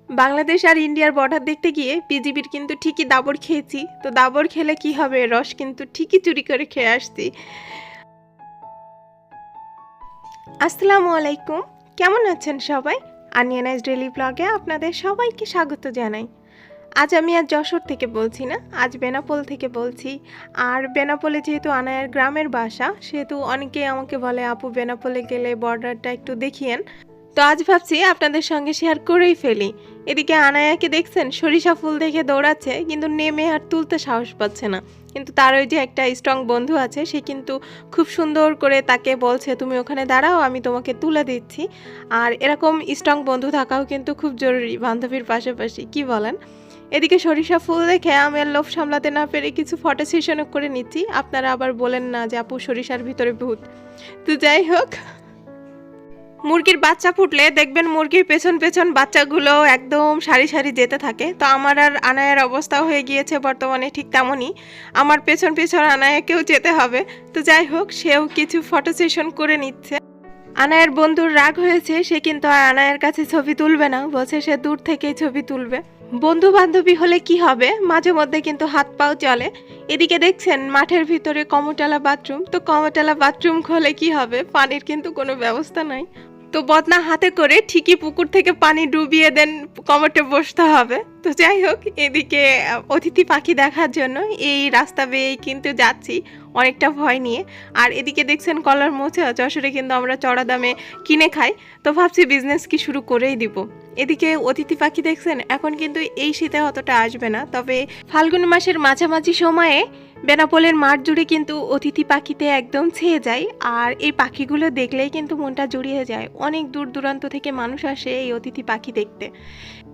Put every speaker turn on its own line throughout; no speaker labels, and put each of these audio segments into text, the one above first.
বাংলাদেশ আর ইন্ডিয়ার বর্ডার দেখতে গিয়ে বিজিবির কিন্তু ঠিকই দাবড় খেয়েছি। তো দাবড় খেলে কি হবে, রস কিন্তু ঠিকই চুরি করে খেয়ে আসছি। আসসালামু আলাইকুম, কেমন আছেন সবাই? আন্নী ডেইলি ব্লগে আপনাদের সবাইকে স্বাগত জানাই। আজ আমি আর যশোর থেকে বলছি না, আজ বেনাপোল থেকে বলছি। আর বেনাপোলে যেহেতু আনায়ার গ্রামের বাসা, সেহেতু অনেকেই আমাকে বলে আপু বেনাপোলে গেলে বর্ডারটা একটু দেখিয়েন। তো আজ ভাবছি আপনাদের সঙ্গে শেয়ার করেই ফেলি। এদিকে আনায়াকে দেখছেন সরিষা ফুল দেখে দৌড়াচ্ছে, কিন্তু নেমে আর তুলতে সাহস পাচ্ছে না। কিন্তু তার ওই যে একটা স্ট্রং বন্ধু আছে, সে কিন্তু খুব সুন্দর করে তাকে বলছে তুমি ওখানে দাঁড়াও, আমি তোমাকে তুলে দিচ্ছি। আর এরকম স্ট্রং বন্ধু থাকাও কিন্তু খুব জরুরি বান্ধবীর পাশাপাশি, কি বলেন? এদিকে সরিষা ফুল দেখে আমি আর লোভ সামলাতে না পেরে কিছু ফটো সেশনও করে নিচ্ছি। আপনারা আবার বলেন না যে আপু সরিষার ভিতরে ভূত। তো যাই হোক, মুরগির বাচ্চা ফুটলে দেখবেন মুরগির পেছন পেছন বাচ্চাগুলো একদম সারি সারি যেতে থাকে। তো আমার আর আনায়ার অবস্থা হয়ে গিয়েছে বর্তমানে ঠিক তেমনই, আমার পেছন পেছন আনায়াকেও যেতে হবে। তো যাই হোক, সেও কিছু ফটো সেশন করে নিচ্ছে। আনায়ার বন্ধুর রাগ হয়েছে, সে কিন্তু আর আনায়ার কাছে ছবি তুলবে না, বলছে সে দূর থেকেই ছবি তুলবে। বন্ধু বান্ধবী হলে কি হবে, মাঝে মধ্যে কিন্তু হাত পাও চলে। এদিকে দেখছেন মাঠের ভিতরে কমোটালা বাথরুম, তো কমোটালা বাথরুম খোলে কি হবে, পানির কিন্তু কোনো ব্যবস্থা নাই। তো বদনা হাতে করে ঠিকই পুকুর থেকে পানি ডুবিয়ে দেন কমোটে বসতে হবে। তো যাই হোক, এদিকে অতিথি পাখি দেখার জন্য এই রাস্তা বেয়েই কিন্তু যাচ্ছি অনেকটা ভয় নিয়ে। আর এদিকে দেখছেন কলার মোচা যশোরে কিন্তু আমরা চড়া দামে কিনে খাই। তো ভাবছি বিজনেস কি শুরু করেই দিব। এদিকে অতিথি পাখি দেখছেন এখন কিন্তু এই শীতে অতটা আসবে না, তবে ফাল্গুন মাসের মাঝামাঝি সময়ে বেনাপোলের মাঠ জুড়ে কিন্তু অতিথি পাখিতে একদম ছেয়ে যায়। আর এই পাখিগুলো দেখলেই কিন্তু মনটা জুড়িয়ে যায়। অনেক দূর দূরান্ত থেকে মানুষ আসে এই অতিথি পাখি দেখতে।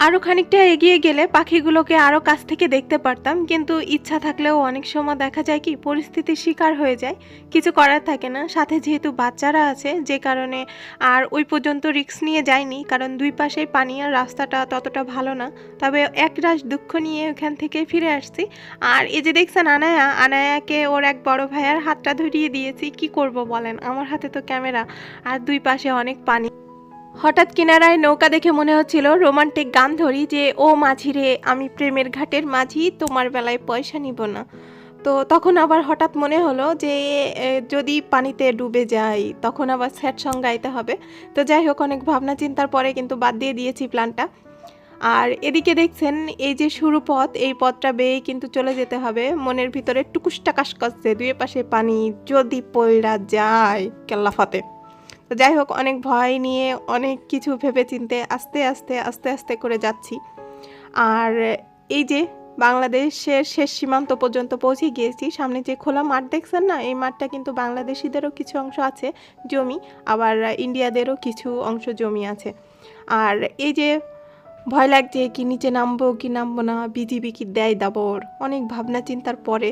আরও খানিকটা এগিয়ে গেলে পাখিগুলোকে আরও কাছ থেকে দেখতে পারতাম, কিন্তু ইচ্ছা থাকলেও অনেক সময় দেখা যায় কি পরিস্থিতির শিকার হয়ে যায়, কিছু করার থাকে না। সাথে যেহেতু বাচ্চারা আছে, যে কারণে আর ওই পর্যন্ত রিস্ক নিয়ে যায়নি, কারণ দুই পাশেই পানি আর রাস্তাটা ততটা ভালো না। তবে একরাশ দুঃখ নিয়ে ওখান থেকে ফিরে আসছি। আর এই যে দেখছেন আনায়াকে ওর এক বড় ভাইয়ার হাতটা ধরিয়ে দিয়েছি। কি করব বলেন, আমার হাতে তো ক্যামেরা আর দুই পাশে অনেক পানি। হঠাৎ কিনারায় নৌকা দেখে মনে হচ্ছিল রোমান্টিক গান ধরি যে ও মাঝি রে আমি প্রেমের ঘাটের মাঝি, তোমার বেলায় পয়সা নিব না। তো তখন আবার হঠাৎ মনে হলো যে যদি পানিতে ডুবে যাই তখন আবার স্যাড সং গাইতে হবে। তো যাই হোক, অনেক ভাবনা চিন্তার পরে কিন্তু বাদ দিয়ে দিয়েছি প্ল্যানটা। আর এদিকে দেখছেন এই যে সরু পথ, এই পথটা বেয়ে কিন্তু চলে যেতে হবে। মনের ভিতরে টুকুস টাকাস করছে, দুই পাশে পানি, যদি পয়রা যায় কেল্লাফাতে। তো যাই হোক, অনেক ভয় নিয়ে অনেক কিছু ভেবে চিনতে আস্তে আস্তে আস্তে আস্তে করে যাচ্ছি। আর এই যে বাংলাদেশের শেষ সীমান্ত পর্যন্ত পৌঁছে গিয়েছি। সামনে যে খোলা মাঠ দেখছেন না, এই মাঠটা কিন্তু বাংলাদেশিদেরও কিছু অংশ আছে জমি, আবার ইন্ডিয়াদেরও কিছু অংশ জমি আছে। আর এই যে ভয় লাগছে কি নিচে নামবো কি নামবো না, বিজিবি কি দেয় দাবড়, অনেক ভাবনা চিন্তার পরে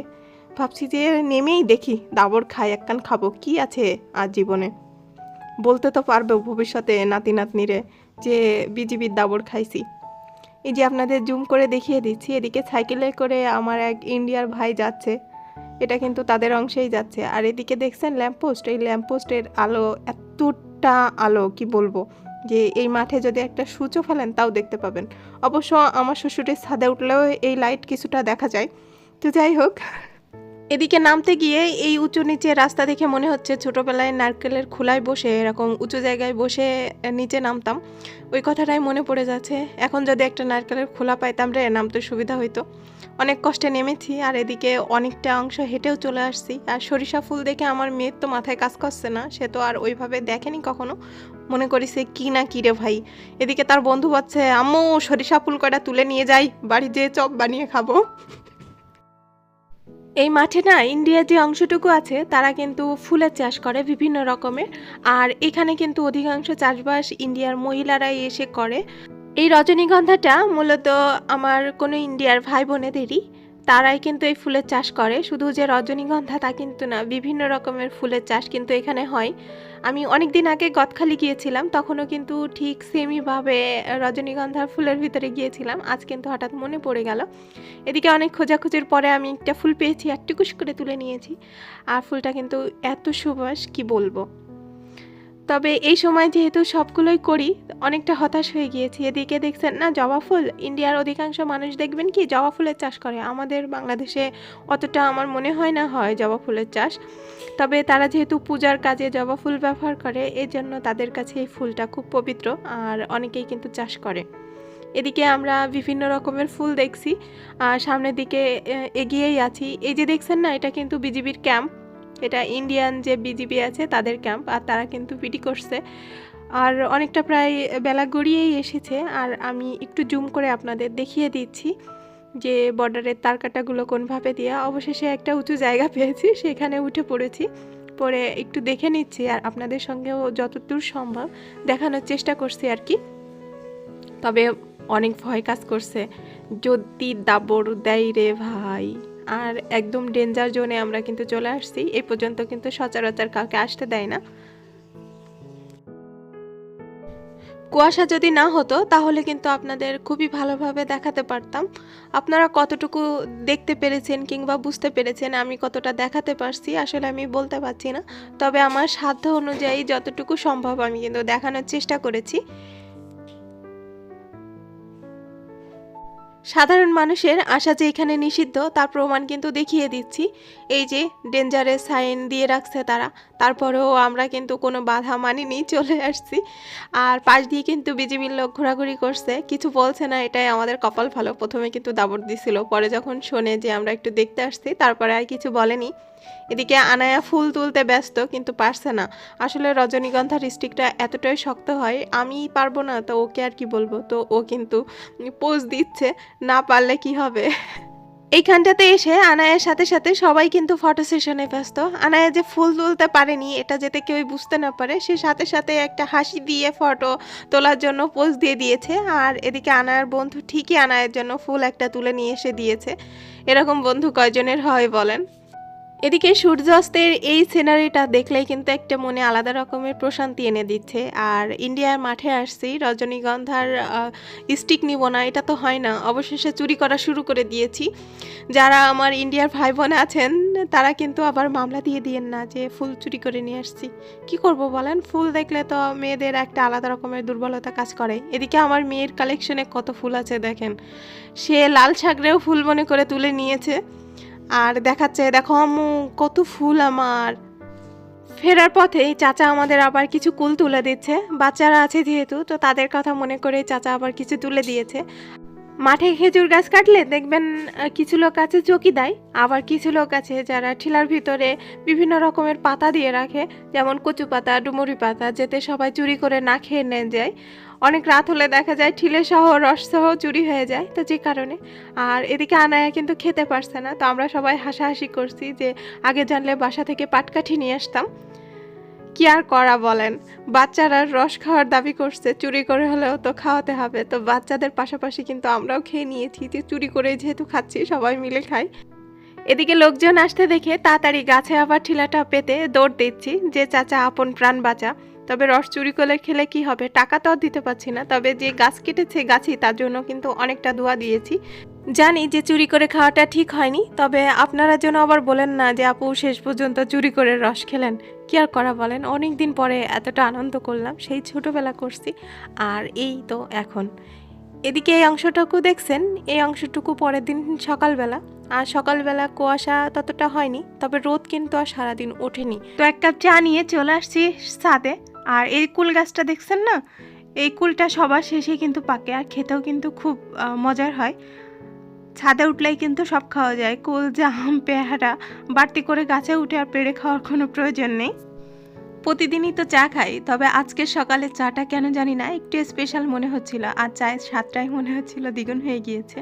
ভাবছি যে নেমেই দেখি দাবড় খাই, এক কান খাবো, কি আছে আর জীবনে। বলতে তো পারবে ভবিষ্যতে নাতি নাতনিরে যে বিজিবির দাবড় খাইছি। এই যে আপনাদের জুম করে দেখিয়ে দিচ্ছি, এদিকে সাইকেলে করে আমার এক ইন্ডিয়ার ভাই যাচ্ছে, এটা কিন্তু তাদের অংশেই যাচ্ছে। আর এদিকে দেখছেন ল্যাম্পপোস্ট, এই ল্যাম্পপোস্টের আলো এতটা আলো কি বলবো, যে এই মাঠে যদি একটা সূচও ফেলেন তাও দেখতে পাবেন। অবশ্য আমার শ্বশুরের ছাদে উঠলেও এই লাইট কিছুটা দেখা যায়। তো যাই হোক, এদিকে নামতে গিয়ে এই উঁচু নিচে রাস্তা দেখে মনে হচ্ছে ছোটবেলায় নারকেলের খোলায় বসে এরকম উঁচু জায়গায় বসে নিচে নামতাম, ওই কথাটাই মনে পড়ে যাচ্ছে। এখন যদি একটা নারকেলের খোলা পাইতাম রে, নামতে সুবিধা হইতো। অনেক কষ্টে নেমেছি, আর এদিকে অনেকটা অংশ হেঁটেও চলে আসছি। আর সরিষা ফুল দেখে আমার মেয়ের তো মাথায় কাজ করছে না, সে তো আর ওইভাবে দেখেনি কখনো, মনে করিছে কি না কি রে ভাই। এদিকে তার বন্ধু বলছে আম্মু সরিষা ফুল কয়টা তুলে নিয়ে যাই, বাড়ি যেয়ে চপ বানিয়ে খাবো। এই মাঠে না ইন্ডিয়ার যে অংশটুকু আছে তারা কিন্তু ফুলের চাষ করে বিভিন্ন রকমের। আর এখানে কিন্তু অধিকাংশ চাষবাস ইন্ডিয়ার মহিলারাই এসে করে। এই রজনীগন্ধাটা মূলত আমার কোনো ইন্ডিয়ার ভাই বোনেদেরই, তারাই কিন্তু এই ফুলের চাষ করে। শুধু যে রজনীগন্ধা তা কিন্তু না, বিভিন্ন রকমের ফুলের চাষ কিন্তু এখানে হয়। আমি অনেক দিন আগে গদখালি গিয়েছিলাম, তখনও কিন্তু ঠিক সেমইভাবে রজনীগন্ধার ফুলের ভিতরে গিয়েছিলাম। আজ কিন্তু হঠাৎ মনে পড়ে গেল। এদিকে অনেক খোঁজাখুঁজির পরে আমি একটা ফুল পেয়েছি, আর টুকুস করে তুলে নিয়েছি। আর ফুলটা কিন্তু এত সুবাস কি বলবো। তবে এই সময় যেহেতু সবগুলোই করি অনেকটা হতাশ হয়ে গিয়েছি। এদিকে দেখছেন না জবা ফুল, ইন্ডিয়ার অধিকাংশ মানুষ দেখবেন কি জবা ফুলের চাষ করে। আমাদের বাংলাদেশে অতটা আমার মনে হয় না হয় জবা ফুলের চাষ, তবে তারা যেহেতু পূজার কাজে জবা ফুল ব্যবহার করে এই জন্য তাদের কাছে এই ফুলটা খুব পবিত্র, আর অনেকেই কিন্তু চাষ করে। এদিকে আমরা বিভিন্ন রকমের ফুল দেখছি, আর সামনের দিকে এগিয়েই আছি। এই যে দেখছেন না, এটা কিন্তু বিজিবির ক্যাম্প, এটা ইন্ডিয়ান যে বিজিবি আছে তাদের ক্যাম্প, আর তারা কিন্তু পিটি করছে। আর অনেকটা প্রায় বেলা গড়িয়েই এসেছে, আর আমি একটু জুম করে আপনাদের দেখিয়ে দিচ্ছি যে বর্ডারের তারকাটাগুলো কোনভাবে দিয়ে। অবশেষে একটা উঁচু জায়গা পেয়েছি, সেখানে উঠে পড়েছি, পরে একটু দেখে নিচ্ছি আর আপনাদের সঙ্গেও যতদূর সম্ভব দেখানোর চেষ্টা করছি আর কি। তবে অনেক ভয় কাজ করছে, যদি দাবড় দেয় রে ভাই। আর একদম ডেঞ্জার জোনে আমরা কিন্তু চলে আসছি। এই পর্যন্ত কিন্তু সচরাচর কাউকে আসতে দেয় না। কুয়াশা যদি না হতো তাহলে কিন্তু আপনাদের খুবই ভালোভাবে দেখাতে পারতাম। আপনারা কতটুকু দেখতে পেরেছেন কিংবা বুঝতে পেরেছেন, আমি কতটা দেখাতে পারছি আসলে আমি বলতে পারছি না। তবে আমার সাধ্য অনুযায়ী যতটুকু সম্ভব আমি কিন্তু দেখানোর চেষ্টা করেছি। সাধারণ মানুষের আসা যে এখানে নিষিদ্ধ তার প্রমাণ কিন্তু দেখিয়ে দিচ্ছি। এই যে ডেঞ্জারের সাইন দিয়ে রাখছে তারা, তারপরেও আমরা কিন্তু কোনো বাধা মানিনি, চলে আসছি। আর পাশ দিয়ে কিন্তু বিজিবির লোক ঘোরাঘুরি করছে, কিছু বলছে না, এটাই আমাদের কপাল ভালো। প্রথমে কিন্তু দাবড় দিছিল, পরে যখন শোনে যে আমরা একটু দেখতে আসছি তারপরে আর কিছু বলেনি। এদিকে আনায়া ফুল তুলতে ব্যস্ত, কিন্তু পারছে না। আসলে রজনীগন্ধার স্টিকটা এতটাই শক্ত হয়, আমি পারবো না, তো ওকে আর কি বলবো। তো ও কিন্তু পোজ দিচ্ছে, না পারলে কি হবে। এইখানটাতে এসে আনায়ের সাথে সাথে সবাই কিন্তু ফটো সেশনে ব্যস্ত। আনায়া যে ফুল তুলতে পারেনি এটা যাতে কেউ বুঝতে না পারে, সে সাথে সাথে একটা হাসি দিয়ে ফটো তোলার জন্য পোজ দিয়ে দিয়েছে। আর এদিকে আনায়ার বন্ধু ঠিকই আনায়ের জন্য ফুল একটা তুলে নিয়ে এসে দিয়েছে। এরকম বন্ধু কয়জনের হয় বলেন। এদিকে সূর্যাস্তের এই সিনারিটা দেখলেই কিন্তু একটা মনে আলাদা রকমের প্রশান্তি এনে দিচ্ছে। আর ইন্ডিয়ার মাঠে আসছি, রজনীগন্ধার স্টিক নিব না এটা তো হয় না, অবশেষে চুরি করা শুরু করে দিয়েছি। যারা আমার ইন্ডিয়ার ভাই বোন আছেন তারা কিন্তু আবার মামলা দিয়ে দিয়েন না যে ফুল চুরি করে নিয়ে আসছি। কি করব বলেন, ফুল দেখলে তো মেয়েদের একটা আলাদা রকমের দুর্বলতা কাজ করে। এদিকে আমার মেয়ের কালেকশনে কত ফুল আছে দেখেন, সে লাল সাগরেও ফুল মনে করে তুলে নিয়েছে আর দেখাচ্ছে, দেখো আম্মু কত ফুল আমার। ফেরার পথে চাচা আমাদের আবার কিছু কুল তুলে দিচ্ছে, বাচ্চারা আছে যেহেতু, তো তাদের কথা মনে করে চাচা আবার কিছু তুলে দিয়েছে। মাঠে খেজুর গাছ কাটলে দেখবেন কিছু লোক আছে চকি দেয়, আবার কিছু লোক আছে যারা ঠিলার ভিতরে বিভিন্ন রকমের পাতা দিয়ে রাখে, যেমন কচু পাতা, ডুমুরি পাতা, যাতে সবাই চুরি করে না খেয়ে নিয়ে যায়। অনেক রাত হলে দেখা যায় ঠিলে সহ রস সহ চুরি হয়ে যায়, তো যে কারণে। আর এদিকে আনায়া কিন্তু খেতে পারছে না, তো আমরা সবাই হাসাহাসি করছি যে আগে জানলে বাসা থেকে পাটকাঠি নিয়ে আসতাম। কি আর করা বলেন, বাচ্চারা রস খাওয়ার দাবি করছে, চুরি করে হলেও তো খাওয়াতে হবে। তো বাচ্চাদের পাশাপাশি কিন্তু আমরাও খেয়ে নিয়েছি, যে চুরি করে যেহেতু খাচ্ছি সবাই মিলে খাই। এদিকে লোকজন আসতে দেখে তাড়াতাড়ি গাছে আবার ঠিলাটা পেতে দৌড় দিচ্ছি যে চাচা আপন প্রাণ বাঁচা। তবে রস চুরি করে খেলে কি হবে, টাকা তো আর দিতে পারছি না, তবে যে গাছ কেটেছে গাছই, তার জন্য কিন্তু অনেকটা দোয়া দিয়েছি। জানি যে চুরি করে খাওয়াটা ঠিক হয়নি, তবে আপনারা যেন আবার বলেন না যে আপু শেষ পর্যন্ত চুরি করে রস খেলেন। কি আর করা বলেন, অনেক দিন পরে এতটা আনন্দ করলাম, সেই ছোটবেলা করছি, আর এই তো এখন। এদিকে এই অংশটুকু দেখছেন, এই অংশটুকু পরের দিন সকালবেলা। আর সকালবেলা কুয়াশা ততটা হয়নি, তবে রোদ কিন্তু আর সারাদিন ওঠেনি। তো এক কাপ চা নিয়ে চলে আসছি ছাদে। আর এই কুল গাছটা দেখছেন না, এই কুলটা সবার শেষে কিন্তু পাকে, আর খেতেও কিন্তু খুব মজার হয়। ছাদে উঠলেই কিন্তু সব খাওয়া যায়, কুল, জাম, পেয়ারা। বাড়তি করে গাছে উঠে আর পেড়ে খাওয়ার কোনো প্রয়োজন নেই। প্রতিদিনই তো চা খাই, তবে আজকের সকালে চাটা কেন জানি না একটু স্পেশাল মনে হচ্ছিল, আর চায়ের স্বাদটাই মনে হচ্ছিল দ্বিগুণ হয়ে গিয়েছে।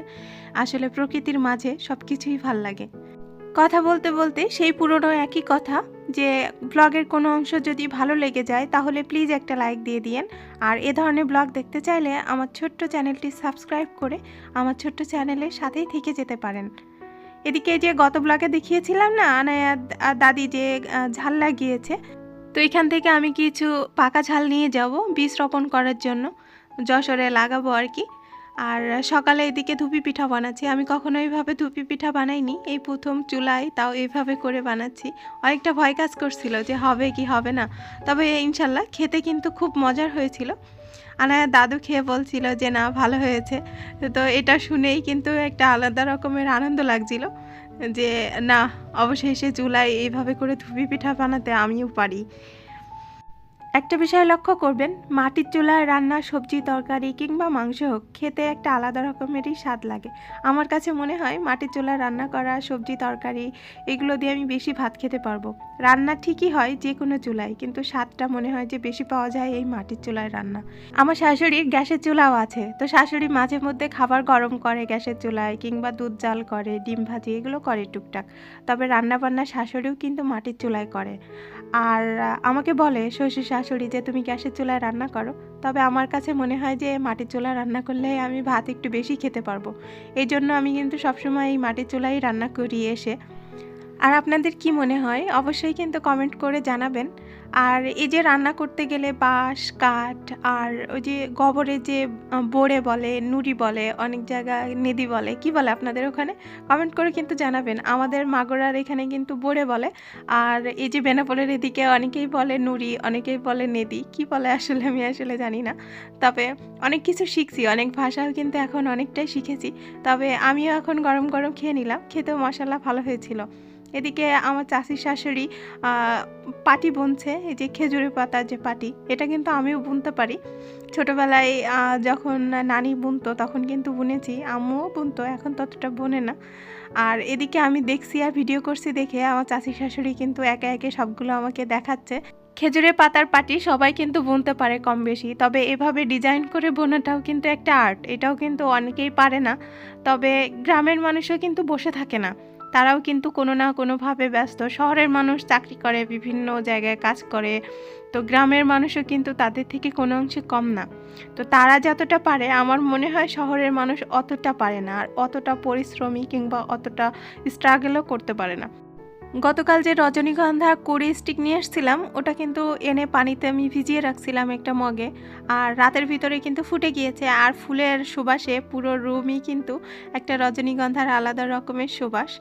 আসলে প্রকৃতির মাঝে সব কিছুই ভাল লাগে। কথা বলতে বলতে সেই পুরনো একই কথা, যে ব্লগের কোনো অংশ যদি ভালো লেগে যায় তাহলে প্লিজ একটা লাইক দিয়ে দিয়েন। আর এ ধরনের ব্লগ দেখতে চাইলে আমার ছোট্ট চ্যানেলটি সাবস্ক্রাইব করে আমার ছোট্ট চ্যানেলের সাথেই থেকে যেতে পারেন। এদিকে যে গত ব্লগে দেখিয়েছিলাম না আনায়া দাদি যে ঝাল লাগিয়েছে, তো এখান থেকে আমি কিছু পাকা ঝাল নিয়ে যাব বীজ রোপণ করার জন্য, যশোরে লাগাবো আর কি। আর সকালে এদিকে ধুপি পিঠা বানাচ্ছি। আমি কখনো এইভাবে ধুপি পিঠা বানাইনি, এই প্রথম চুলায়, তাও এইভাবে করে বানাচ্ছি। অনেকটা ভয় কাজ করছিল যে হবে কি হবে না, তবে ইনশাল্লাহ খেতে কিন্তু খুব মজার হয়েছিল। আনায়ার দাদু খেয়ে বলছিল যে না ভালো হয়েছে। তো এটা শুনেই কিন্তু একটা আলাদা রকমের আনন্দ লাগছিল যে না অবশেষে চুলায় এইভাবে করে ধুপি পিঠা বানাতে আমিও পারি। একটা বিষয় লক্ষ্য করবেন, মাটির চুলায় রান্না সবজি তরকারি কিংবা মাংস হোক, খেতে একটা আলাদা রকমেরই স্বাদ লাগে। আমার কাছে মনে হয় মাটির চুলায় রান্না করা সবজি তরকারি এগুলো দিয়ে আমি বেশি ভাত খেতে পারবো। রান্না ঠিকই হয় যে কোনো চুলায়, কিন্তু স্বাদটা মনে হয় যে বেশি পাওয়া যায় এই মাটির চুলায় রান্না। আমার শাশুড়ির গ্যাসের চুলাও আছে, তো শাশুড়ি মাঝে মধ্যে খাবার গরম করে গ্যাসের চুলায়, কিংবা দুধ জাল করে, ডিম ভাজি এগুলো করে টুকটাক। তবে রান্না বান্না শাশুড়িও কিন্তু মাটির চুলায় করে। আর আমাকে বলে শ্বশুর শাশুড়ি যে তুমি গ্যাসের চুলায় রান্না করো, তবে আমার কাছে মনে হয় যে মাটির চুলায় রান্না করলে আমি ভাত একটু বেশি খেতে পারবো। এই জন্য আমি কিন্তু সবসময় এই মাটির চুলাই রান্না করি এসে। আর আপনাদের কি মনে হয় অবশ্যই কিন্তু কমেন্ট করে জানাবেন। আর এই যে রান্না করতে গেলে বাঁশ কাঠ আর ওই যে গোবরে যে বোড়ে বলে, নুড়ি বলে, অনেক জায়গায় নেদি বলে, কি বলে আপনাদের ওখানে কমেন্ট করে কিন্তু জানাবেন। আমাদের মাগুরার এখানে কিন্তু বোড়ে বলে, আর এই যে বেনাপোলের এদিকে অনেকেই বলে নুড়ি, অনেকেই বলে নেদি, কি বলে আসলে আমি জানি না। তবে অনেক কিছু শিখছি, অনেক ভাষাও কিন্তু এখন অনেকটাই শিখেছি। তবে আমিও এখন গরম গরম খেয়ে নিলাম, খেতেও মাশাআল্লাহ ভালো হয়েছিল। এদিকে আমার চাচির শাশুড়ি পাটি বুনছে, এই যে খেজুরের পাতার যে পাটি, এটা কিন্তু আমিও বুনতে পারি। ছোটোবেলায় যখন নানি বুনতো তখন কিন্তু বুনেছি, আম্মুও বুনতো, এখন ততটা বোনে না। আর এদিকে আমি দেখছি আর ভিডিও করছি দেখে আমার চাচির শাশুড়ি কিন্তু একে একে সবগুলো আমাকে দেখাচ্ছে। খেজুরের পাতার পাটি সবাই কিন্তু বুনতে পারে কম বেশি, তবে এভাবে ডিজাইন করে বোনাটাও কিন্তু একটা আর্ট, এটাও কিন্তু অনেকেই পারে না। তবে গ্রামের মানুষও কিন্তু বসে থাকে না, তারাও কিন্তু কোনো না কোনোভাবে ব্যস্ত। শহরের মানুষ চাকরি করে, বিভিন্ন জায়গায় কাজ করে, তো গ্রামের মানুষও কিন্তু তাদের থেকে কোনো অংশে কম না। তো তারা যতটা পারে আমার মনে হয় শহরের মানুষ অতটা পারে না, আর অতটা পরিশ্রমী কিংবা অতটা স্ট্রাগলও করতে পারে না। গতকাল যে রজনীগন্ধা কুড়ি স্টিক নিয়ে এসেছিলাম, ওটা কিন্তু এনে পানিতে আমি ভিজিয়ে রাখছিলাম একটা মগে, আর রাতের ভিতরে কিন্তু ফুটে গিয়েছে। আর ফুলের সুবাসে পুরো রুমই কিন্তু একটা রজনীগন্ধার আলাদা রকমের সুবাস।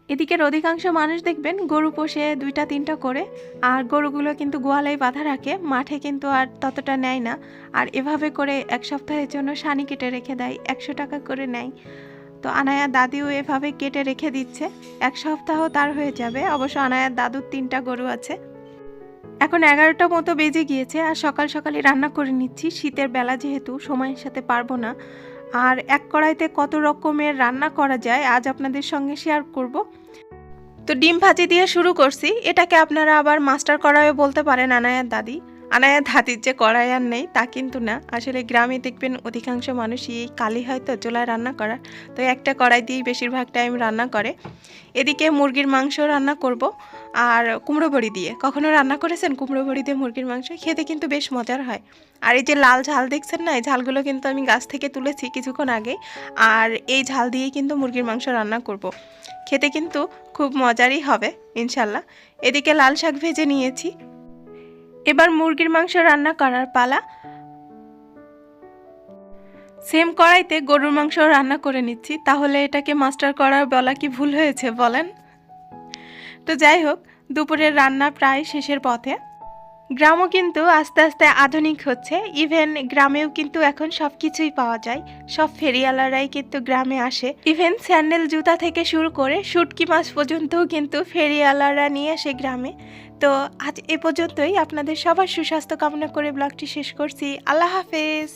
এদিকের অধিকাংশ মানুষ দেখবেন গরু পোষে 2-3টা করে, আর গরুগুলো কিন্তু গোয়ালেই বাঁধা রাখে, মাঠে কিন্তু আর ততটা নেয় না। আর এভাবে করে এক সপ্তাহের জন্য সানি কেটে রেখে দেয়, 100 টাকা করে নেয়। তো আনায়া দাদিও এভাবে কেটে রেখে দিচ্ছে, 1 সপ্তাহ তার হয়ে যাবে। অবশ্য আনায়ার দাদুর 3টা গরু আছে। এখন 11টা মতো বেজে গিয়েছে, আর সকাল সকালই রান্না করে নিচ্ছি, শীতের বেলা যেহেতু সময়ের সাথে পারবো না। আর এক কড়াইতে কত রকমের রান্না করা যায় আজ আপনাদের সঙ্গে শেয়ার করব। তো ডিম ভাজি দিয়ে শুরু করছি, এটাকে আপনারা আবার মাস্টার কড়াইও বলতে পারেন। আনায়ার দাদির যে কড়াই আর নেই তা কিন্তু না, আসলে গ্রামে দেখবেন অধিকাংশ মানুষই এই কালি হয়তো চুলায় রান্না করার, তো একটা কড়াই দিয়েই বেশিরভাগ টাইম রান্না করে। এদিকে মুরগির মাংস রান্না করব, আর কুমড়ো বড়ি দিয়ে। কখনো রান্না করেছেন কুমড়ো বড়ি দিয়ে মুরগির মাংস? খেতে কিন্তু বেশ মজার হয়। আর এই যে লাল ঝাল দেখছেন না, এই ঝালগুলো কিন্তু আমি গাছ থেকে তুলেছি কিছুক্ষণ আগে, আর এই ঝাল দিয়েই কিন্তু মুরগির মাংস রান্না করব। খেতে কিন্তু খুব মজারই হবে ইনশাল্লাহ। এদিকে লাল শাক ভেজে নিয়েছি, এবার মুরগির মাংস রান্না করার পালা। সেম কড়াইতে গরুর মাংস রান্না করে নিচ্ছি, তাহলে এটাকে মাস্টার করার বলা কি ভুল হয়েছে বলেন? তো যাই হোক, দুপুরের রান্না প্রায় শেষের পথে। গ্রামও কিন্তু আস্তে আস্তে আধুনিক হচ্ছে, ইভেন গ্রামেও কিন্তু এখন সব কিছুই পাওয়া যায়। সব ফেরিওয়ালারাই কিন্তু গ্রামে আসে, ইভেন স্যান্ডেল জুতা থেকে শুরু করে শুটকি মাছ পর্যন্তও কিন্তু ফেরিওয়ালারা নিয়ে আসে গ্রামে। তো আজ এ পর্যন্তই, আপনাদের সবার সুস্বাস্থ্য কামনা করে ব্লগটি শেষ করছি। আল্লাহ হাফেজ।